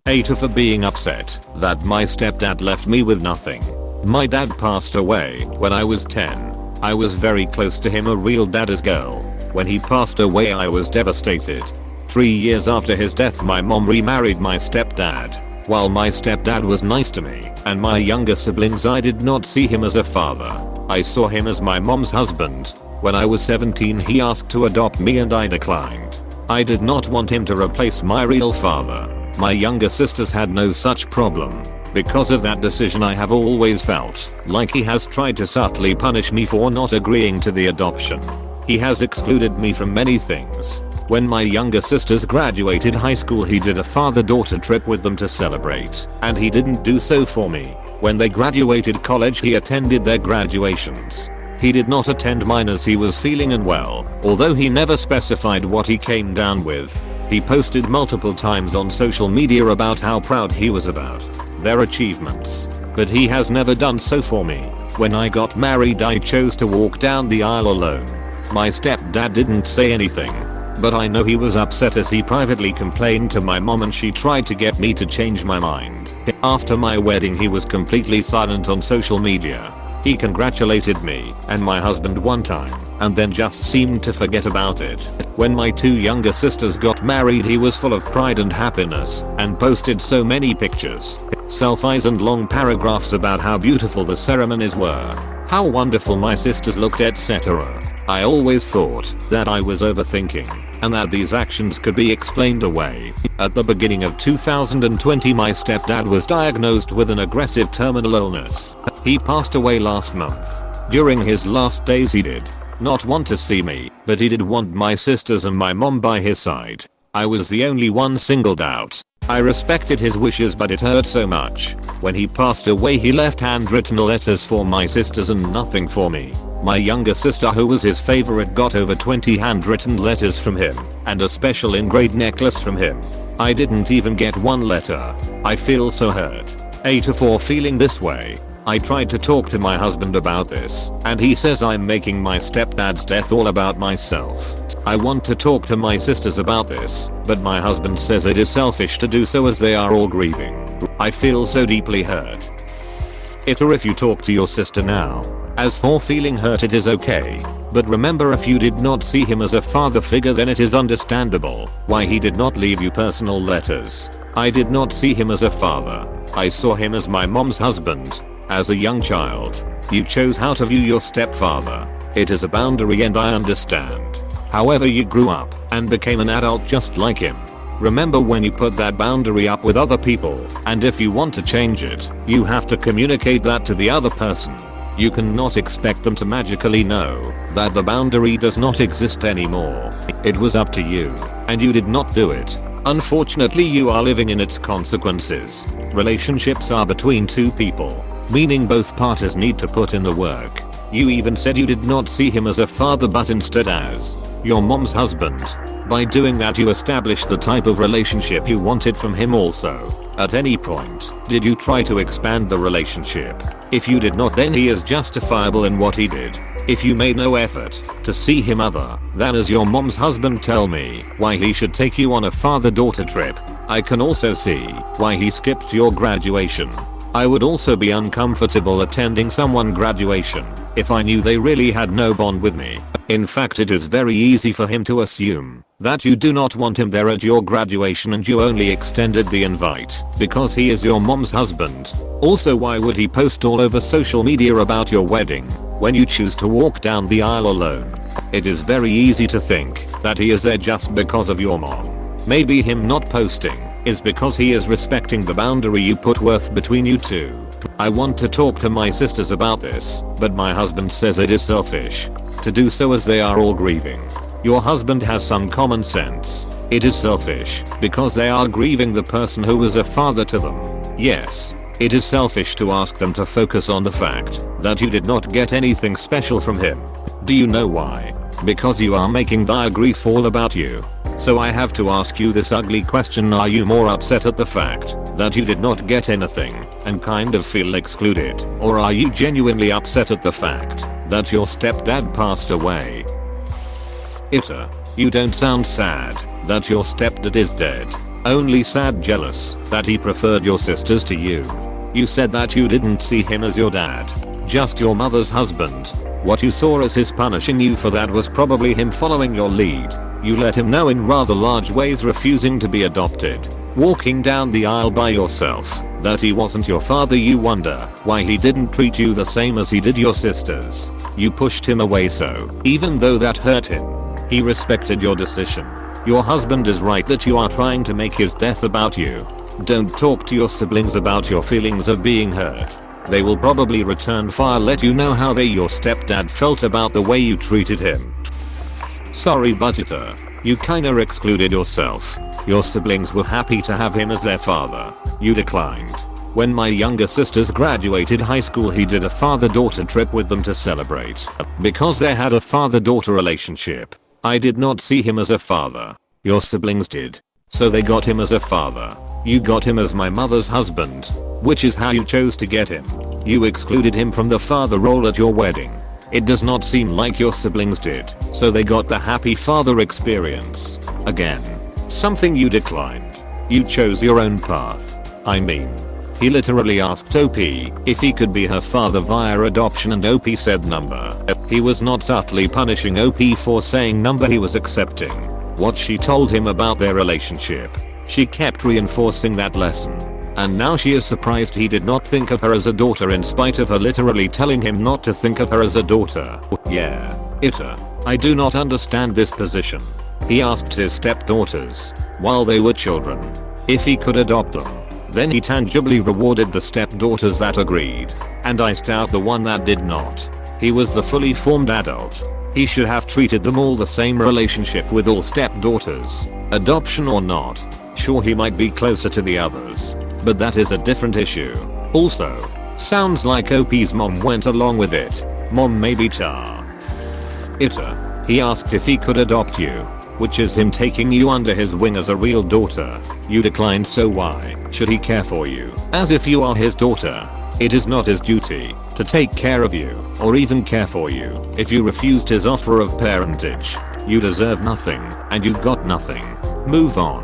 AITA for being upset that my stepdad left me with nothing. My dad passed away when I was 10. I was very close to him, a real daddy's girl. When he passed away I was devastated. 3 years after his death my mom remarried my stepdad. While my stepdad was nice to me and my younger siblings, I did not see him as a father. I saw him as my mom's husband. When I was 17 he asked to adopt me and I declined. I did not want him to replace my real father. My younger sisters had no such problem. Because of that decision I have always felt like he has tried to subtly punish me for not agreeing to the adoption. He has excluded me from many things. When my younger sisters graduated high school he did a father-daughter trip with them to celebrate, and he didn't do so for me. When they graduated college he attended their graduations. He did not attend mine as he was feeling unwell, although he never specified what he came down with. He posted multiple times on social media about how proud he was about their achievements, but he has never done so for me. When I got married I chose to walk down the aisle alone. My stepdad didn't say anything, but I know he was upset as he privately complained to my mom and she tried to get me to change my mind. After my wedding he was completely silent on social media. He congratulated me and my husband one time and then just seemed to forget about it. When my two younger sisters got married he was full of pride and happiness and posted so many pictures, selfies and long paragraphs about how beautiful the ceremonies were, how wonderful my sisters looked, etc. I always thought that I was overthinking and that these actions could be explained away. At the beginning of 2020 my stepdad was diagnosed with an aggressive terminal illness. He passed away last month. During his last days he did not want to see me, but he did want my sisters and my mom by his side. I was the only one singled out. I respected his wishes, but it hurt so much. When he passed away he left handwritten letters for my sisters and nothing for me. My younger sister, who was his favorite, got over 20 handwritten letters from him and a special engraved necklace from him. I didn't even get one letter. I feel so hurt. AITA for feeling this way. I tried to talk to my husband about this and he says I'm making my stepdad's death all about myself. I want to talk to my sisters about this, but my husband says it is selfish to do so as they are all grieving. I feel so deeply hurt. AITA, if you talk to your sister now. As for feeling hurt, it is okay, but remember, if you did not see him as a father figure then it is understandable why he did not leave you personal letters. I did not see him as a father. I saw him as my mom's husband. As a young child, you chose how to view your stepfather. It is a boundary and I understand. However, you grew up and became an adult just like him. Remember when you put that boundary up with other people, and if you want to change it, you have to communicate that to the other person. You cannot expect them to magically know that the boundary does not exist anymore. It was up to you, and you did not do it. Unfortunately, you are living in its consequences. Relationships are between two people, meaning both parties need to put in the work. You even said you did not see him as a father but instead as your mom's husband. By doing that you established the type of relationship you wanted from him also. At any point, did you try to expand the relationship? If you did not, then he is justifiable in what he did. If you made no effort to see him other than as your mom's husband, tell me why he should take you on a father-daughter trip. I can also see why he skipped your graduation. I would also be uncomfortable attending someone's graduation if I knew they really had no bond with me. In fact, it is very easy for him to assume that you do not want him there at your graduation and you only extended the invite because he is your mom's husband. Also, why would he post all over social media about your wedding when you choose to walk down the aisle alone? It is very easy to think that he is there just because of your mom. Maybe him not posting is because he is respecting the boundary you put between you two. I want to talk to my sisters about this, but my husband says it is selfish to do so as they are all grieving. Your husband has some common sense. It is selfish because they are grieving the person who was a father to them. Yes, it is selfish to ask them to focus on the fact that you did not get anything special from him. Do you know why? Because you are making their grief all about you. So I have to ask you this ugly question: are you more upset at the fact that you did not get anything and kind of feel excluded, or are you genuinely upset at the fact that your stepdad passed away? AITA, you don't sound sad that your stepdad is dead. Only sad jealous that he preferred your sisters to you. You said that you didn't see him as your dad, just your mother's husband. What you saw as his punishing you for that was probably him following your lead. You let him know in rather large ways, refusing to be adopted, walking down the aisle by yourself, that he wasn't your father. You wonder why he didn't treat you the same as he did your sisters. You pushed him away, so even though that hurt him, he respected your decision. Your husband is right that you are trying to make his death about you. Don't talk to your siblings about your feelings of being hurt. They will probably return fire, let you know how your stepdad felt about the way you treated him. Sorry budgeter, you kinda excluded yourself. Your siblings were happy to have him as their father. You declined. When my younger sisters graduated high school, he did a father-daughter trip with them to celebrate. Because they had a father-daughter relationship, I did not see him as a father. Your siblings did. So they got him as a father. You got him as my mother's husband, which is how you chose to get him. You excluded him from the father role at your wedding. It does not seem like your siblings did, so they got the happy father experience. Again, something you declined. You chose your own path. I mean, he literally asked OP if he could be her father via adoption, and OP said number. He was not subtly punishing OP for saying number, he was accepting what she told him about their relationship. She kept reinforcing that lesson. And now she is surprised he did not think of her as a daughter, in spite of her literally telling him not to think of her as a daughter. Yeah, AITA. I do not understand this position. He asked his stepdaughters, while they were children, if he could adopt them. Then he tangibly rewarded the stepdaughters that agreed, and iced out the one that did not. He was the fully formed adult. He should have treated them all the same relationship with all stepdaughters, adoption or not. Sure, he might be closer to the others, but that is a different issue. Also, sounds like OP's mom went along with it. Mom maybe tar. AITA. He asked if he could adopt you, which is him taking you under his wing as a real daughter. You declined, so why should he care for you as if you are his daughter? It is not his duty to take care of you or even care for you. If you refused his offer of parentage, you deserve nothing and you got nothing. Move on.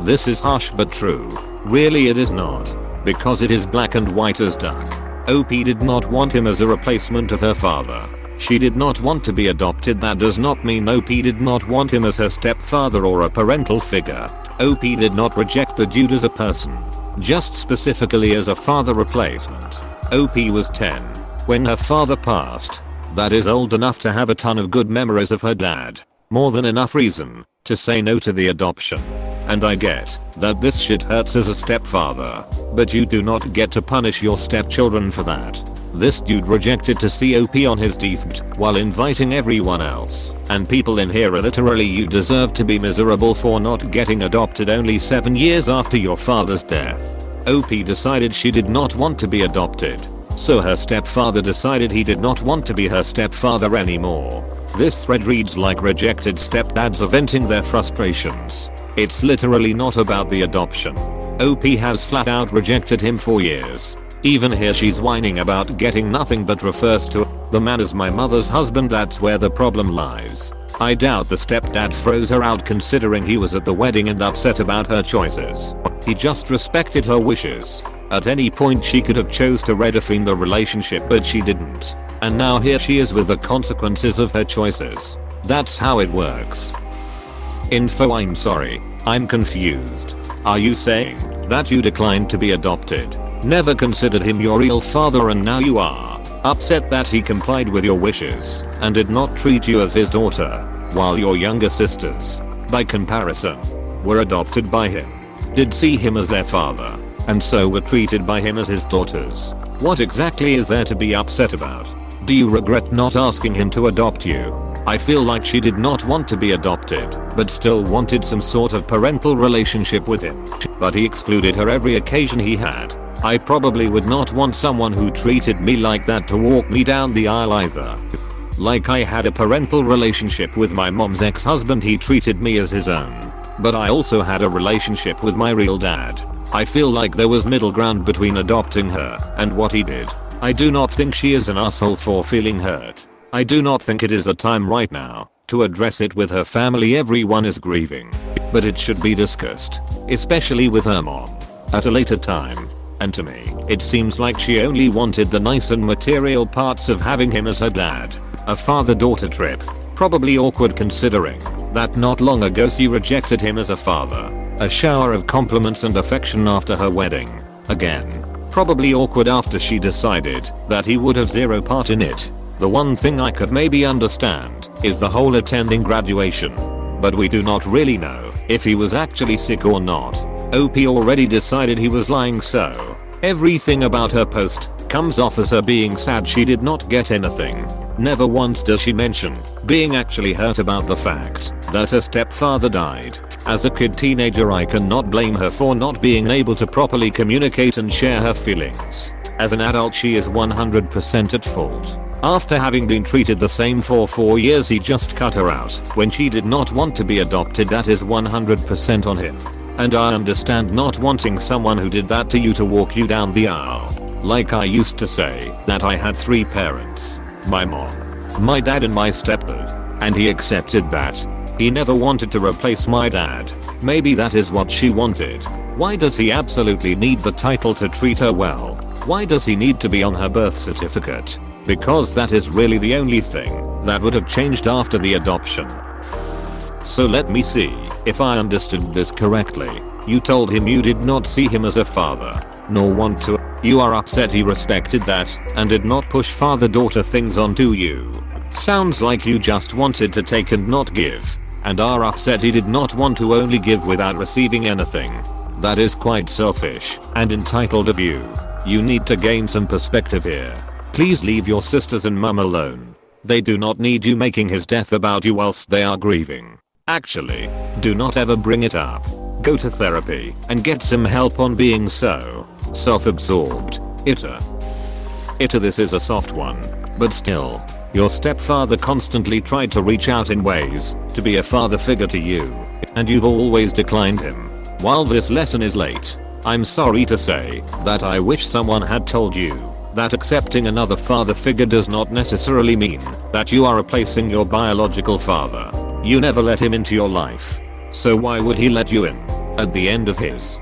This is harsh but true. Really it is not, because it is black and white as duck. OP did not want him as a replacement of her father. She did not want to be adopted. That does not mean OP did not want him as her stepfather or a parental figure. OP did not reject the dude as a person, just specifically as a father replacement. OP was 10 when her father passed. That is old enough to have a ton of good memories of her dad. More than enough reason to say no to the adoption. And I get that this shit hurts as a stepfather, but you do not get to punish your stepchildren for that. This dude rejected to see OP on his deathbed while inviting everyone else. And people in here are literally, you deserve to be miserable for not getting adopted only 7 years after your father's death. OP decided she did not want to be adopted, so her stepfather decided he did not want to be her stepfather anymore. This thread reads like rejected stepdads are venting their frustrations. It's literally not about the adoption. OP has flat out rejected him for years. Even here she's whining about getting nothing but refers to the man as my mother's husband. That's where the problem lies. I doubt the stepdad froze her out, considering he was at the wedding and upset about her choices. He just respected her wishes. At any point she could have chose to redefine the relationship, but she didn't. And now here she is with the consequences of her choices. That's how it works. Info: I'm sorry, I'm confused. Are you saying that you declined to be adopted, never considered him your real father, and now you are upset that he complied with your wishes and did not treat you as his daughter, while your younger sisters, by comparison, were adopted by him, did see him as their father, and so were treated by him as his daughters? What exactly is there to be upset about? Do you regret not asking him to adopt you? I feel like she did not want to be adopted, but still wanted some sort of parental relationship with him. But he excluded her every occasion he had. I probably would not want someone who treated me like that to walk me down the aisle either. Like I had a parental relationship with my mom's ex-husband, he treated me as his own. But I also had a relationship with my real dad. I feel like there was middle ground between adopting her and what he did. I do not think she is an asshole for feeling hurt. I do not think it is the time right now to address it with her family. Everyone is grieving, but it should be discussed, especially with her mom, at a later time. And to me, it seems like she only wanted the nice and material parts of having him as her dad. A father-daughter trip. Probably awkward considering that not long ago she rejected him as a father. A shower of compliments and affection after her wedding. Again, probably awkward after she decided that he would have zero part in it. The one thing I could maybe understand is the whole attending graduation. But we do not really know if he was actually sick or not. OP already decided he was lying, so everything about her post comes off as her being sad she did not get anything. Never once does she mention being actually hurt about the fact that her stepfather died. As a kid teenager, I cannot blame her for not being able to properly communicate and share her feelings. As an adult, she is 100% at fault. After having been treated the same for 4 years, he just cut her out when she did not want to be adopted. That is 100% on him. And I understand not wanting someone who did that to you to walk you down the aisle. Like I used to say that I had 3 parents. My mom, my dad and my stepdad. And he accepted that. He never wanted to replace my dad. Maybe that is what she wanted. Why does he absolutely need the title to treat her well? Why does he need to be on her birth certificate? Because that is really the only thing that would have changed after the adoption. So let me see if I understood this correctly. You told him you did not see him as a father, nor want to. You are upset he respected that and did not push father-daughter things onto you. Sounds like you just wanted to take and not give, and are upset he did not want to only give without receiving anything. That is quite selfish and entitled of you. You need to gain some perspective here. Please leave your sisters and mum alone. They do not need you making his death about you whilst they are grieving. Actually, do not ever bring it up. Go to therapy and get some help on being so self-absorbed. AITA, this is a soft one, but still, your stepfather constantly tried to reach out in ways to be a father figure to you, and you've always declined him. While this lesson is late, I'm sorry to say that I wish someone had told you that accepting another father figure does not necessarily mean that you are replacing your biological father. You never let him into your life, so why would he let you in at the end of his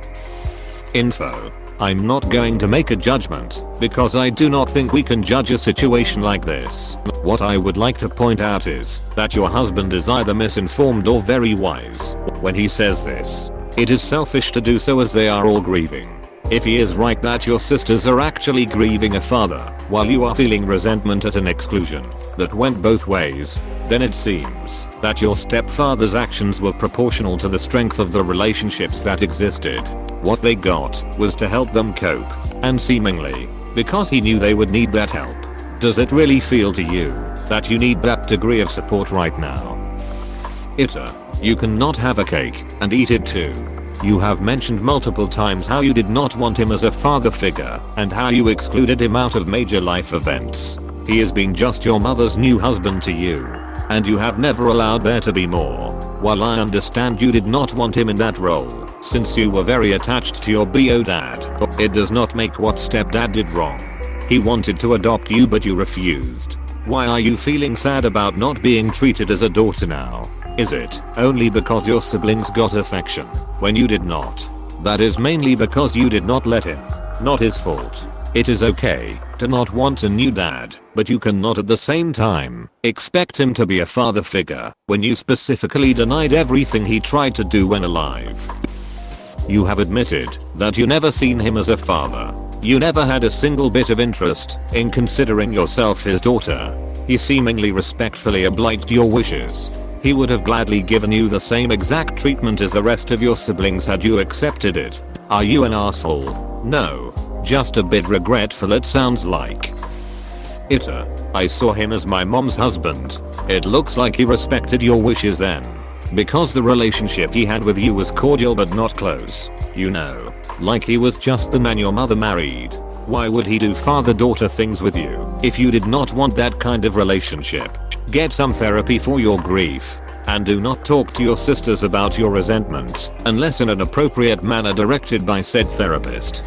info? I'm not going to make a judgment because I do not think we can judge a situation like this. What I would like to point out is that your husband is either misinformed or very wise when he says this. It is selfish to do so as they are all grieving. If he is right that your sisters are actually grieving a father while you are feeling resentment at an exclusion that went both ways, then it seems that your stepfather's actions were proportional to the strength of the relationships that existed. What they got was to help them cope, and seemingly, because he knew they would need that help. Does it really feel to you that you need that degree of support right now? AITA, you cannot have a cake and eat it too. You have mentioned multiple times how you did not want him as a father figure and how you excluded him out of major life events. He has been just your mother's new husband to you, and you have never allowed there to be more. While I understand you did not want him in that role, since you were very attached to your BO dad, it does not make what stepdad did wrong. He wanted to adopt you but you refused. Why are you feeling sad about not being treated as a daughter now? Is it only because your siblings got affection when you did not? That is mainly because you did not let him. Not his fault. It is okay to not want a new dad, but you cannot at the same time expect him to be a father figure when you specifically denied everything he tried to do when alive. You have admitted that you never seen him as a father. You never had a single bit of interest in considering yourself his daughter. He seemingly respectfully obliged your wishes. He would have gladly given you the same exact treatment as the rest of your siblings had you accepted it. Are you an asshole? No. Just a bit regretful it sounds like. AITA, I saw him as my mom's husband. It looks like he respected your wishes then. Because the relationship he had with you was cordial but not close. You know, like he was just the man your mother married. Why would he do father-daughter things with you if you did not want that kind of relationship? Get some therapy for your grief. And do not talk to your sisters about your resentment unless in an appropriate manner directed by said therapist.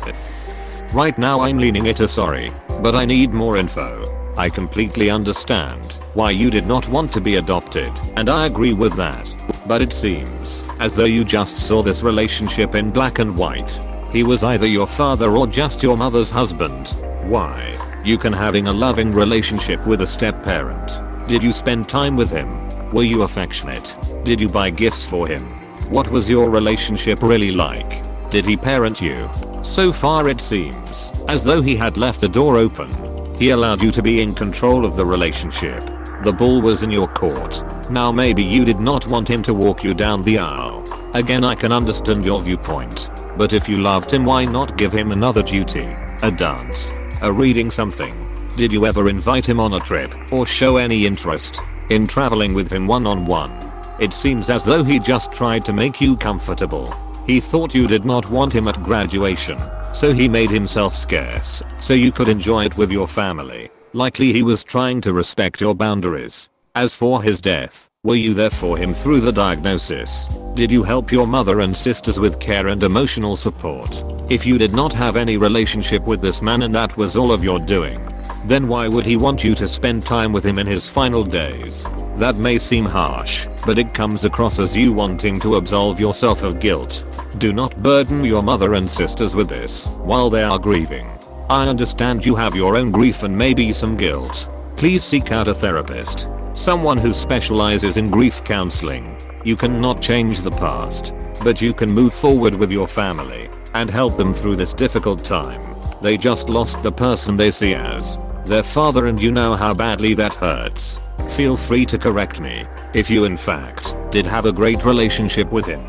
Right now I'm leaning AITA sorry, but I need more info. I completely understand why you did not want to be adopted, and I agree with that. But it seems as though you just saw this relationship in black and white. He was either your father or just your mother's husband. Why? You can having a loving relationship with a step-parent. Did you spend time with him? Were you affectionate? Did you buy gifts for him? What was your relationship really like? Did he parent you? So far it seems as though he had left the door open. He allowed you to be in control of the relationship. The ball was in your court. Now maybe you did not want him to walk you down the aisle. Again, I can understand your viewpoint. But if you loved him, why not give him another duty? A dance? A reading, something? Did you ever invite him on a trip or show any interest in traveling with him one-on-one? It seems as though he just tried to make you comfortable. He thought you did not want him at graduation, so he made himself scarce so you could enjoy it with your family. Likely he was trying to respect your boundaries. As for his death, were you there for him through the diagnosis? Did you help your mother and sisters with care and emotional support? If you did not have any relationship with this man and that was all of your doing, then why would he want you to spend time with him in his final days? That may seem harsh, but it comes across as you wanting to absolve yourself of guilt. Do not burden your mother and sisters with this while they are grieving. I understand you have your own grief and maybe some guilt. Please seek out a therapist, someone who specializes in grief counseling. You cannot change the past, but you can move forward with your family and help them through this difficult time. They just lost the person they see as their father, and you know how badly that hurts. Feel free to correct me if you in fact did have a great relationship with him.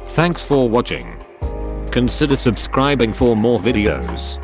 Thanks for watching. Consider subscribing for more videos.